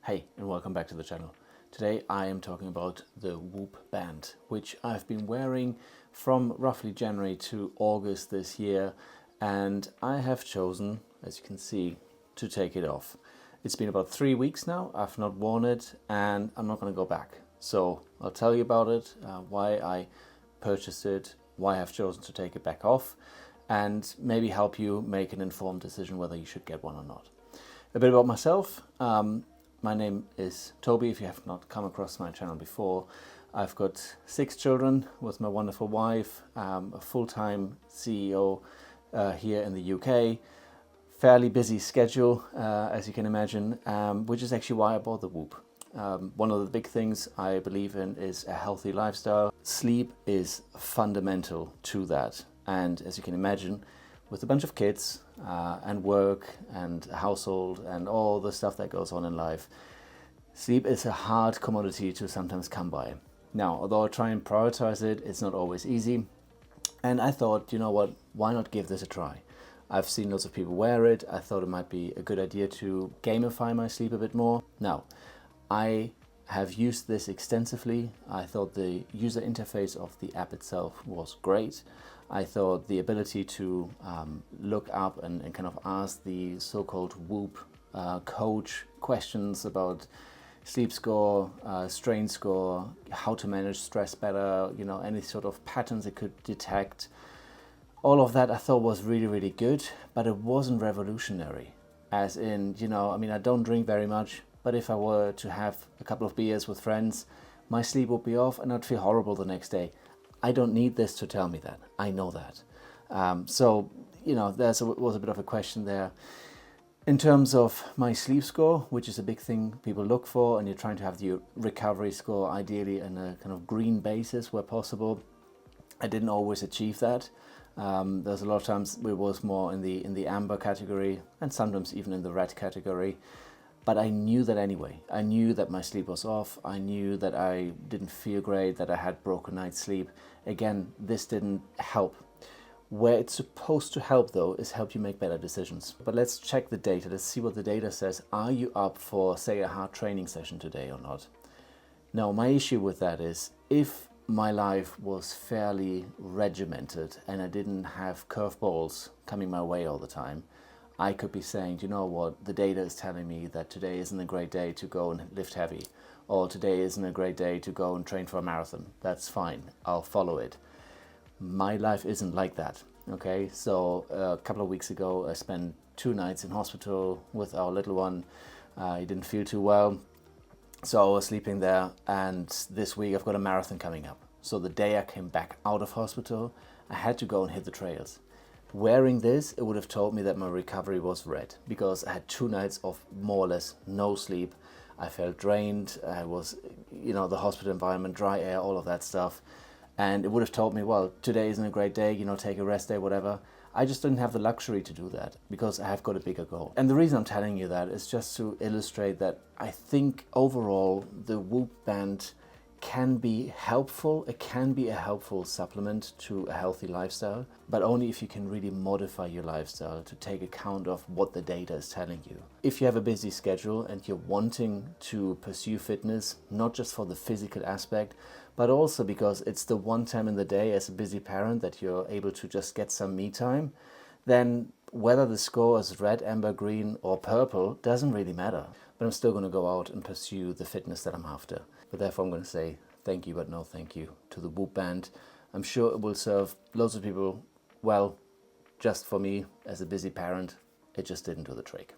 Hey, and welcome back to the channel. Today I am talking about the Whoop band, which I've been wearing from roughly January to August this year, and I have chosen, as you can see, to take it off. It's been about 3 weeks now. I've not worn it and I'm not going to go back. So I'll tell you about it, why I purchased it, why I've chosen to take it back off, and maybe help you make an informed decision whether you should get one or not. A bit about myself. My name is Toby, if you have not come across my channel before. I've got 6 children with my wonderful wife, a full-time CEO here in the UK, fairly busy schedule, as you can imagine, which is actually why I bought the Whoop. One of the big things I believe in is a healthy lifestyle. Sleep is fundamental to that, and as you can imagine, with a bunch of kids and work and a household and all the stuff that goes on in life, sleep is a hard commodity to sometimes come by. Now, although I try and prioritize it, it's not always easy. And I thought, you know what, why not give this a try? I've seen lots of people wear it. I thought it might be a good idea to gamify my sleep a bit more. Now, I have used this extensively. I thought the user interface of the app itself was great. I thought the ability to look up and kind of ask the so-called Whoop coach questions about sleep score, strain score, how to manage stress better, you know, any sort of patterns it could detect. All of that I thought was really, really good, but it wasn't revolutionary. As in, you know, I mean, I don't drink very much, but if I were to have a couple of beers with friends, my sleep would be off and I'd feel horrible the next day. I don't need this to tell me that. I know that. So, you know, there was a bit of a question there. In terms of my sleep score, which is a big thing people look for, and you're trying to have the recovery score ideally in a kind of green basis where possible, I didn't always achieve that. There's a lot of times it was more in the amber category and sometimes even in the red category. But I knew that anyway. I knew that my sleep was off. I knew that I didn't feel great, that I had broken night's sleep. Again, this didn't help. Where it's supposed to help though is help you make better decisions. But let's check the data. Let's see what the data says. Are you up for, say, a hard training session today or not? Now, my issue with that is if my life was fairly regimented and I didn't have curveballs coming my way all the time, I could be saying, you know what, the data is telling me that today isn't a great day to go and lift heavy, or today isn't a great day to go and train for a marathon. That's fine, I'll follow it. My life isn't like that, okay? So a couple of weeks ago, I spent 2 nights in hospital with our little one. He didn't feel too well, so I was sleeping there, and this week I've got a marathon coming up. So the day I came back out of hospital, I had to go and hit the trails. Wearing this, it would have told me that my recovery was red because I had 2 nights of more or less no sleep. I felt drained. I was, you know, the hospital environment, dry air, all of that stuff. And it would have told me, well, today isn't a great day, you know, take a rest day, whatever. I just didn't have the luxury to do that because I have got a bigger goal. And the reason I'm telling you that is just to illustrate that I think overall the Whoop band can be helpful. It can be a helpful supplement to a healthy lifestyle, but only if you can really modify your lifestyle to take account of what the data is telling you. If you have a busy schedule and you're wanting to pursue fitness, not just for the physical aspect, but also because it's the one time in the day as a busy parent that you're able to just get some me time, then whether the score is red, amber, green or purple doesn't really matter. But I'm still going to go out and pursue the fitness that I'm after. But therefore I'm going to say thank you, but no thank you to the Whoop band. I'm sure it will serve loads of people well. Just for me, as a busy parent, it just didn't do the trick.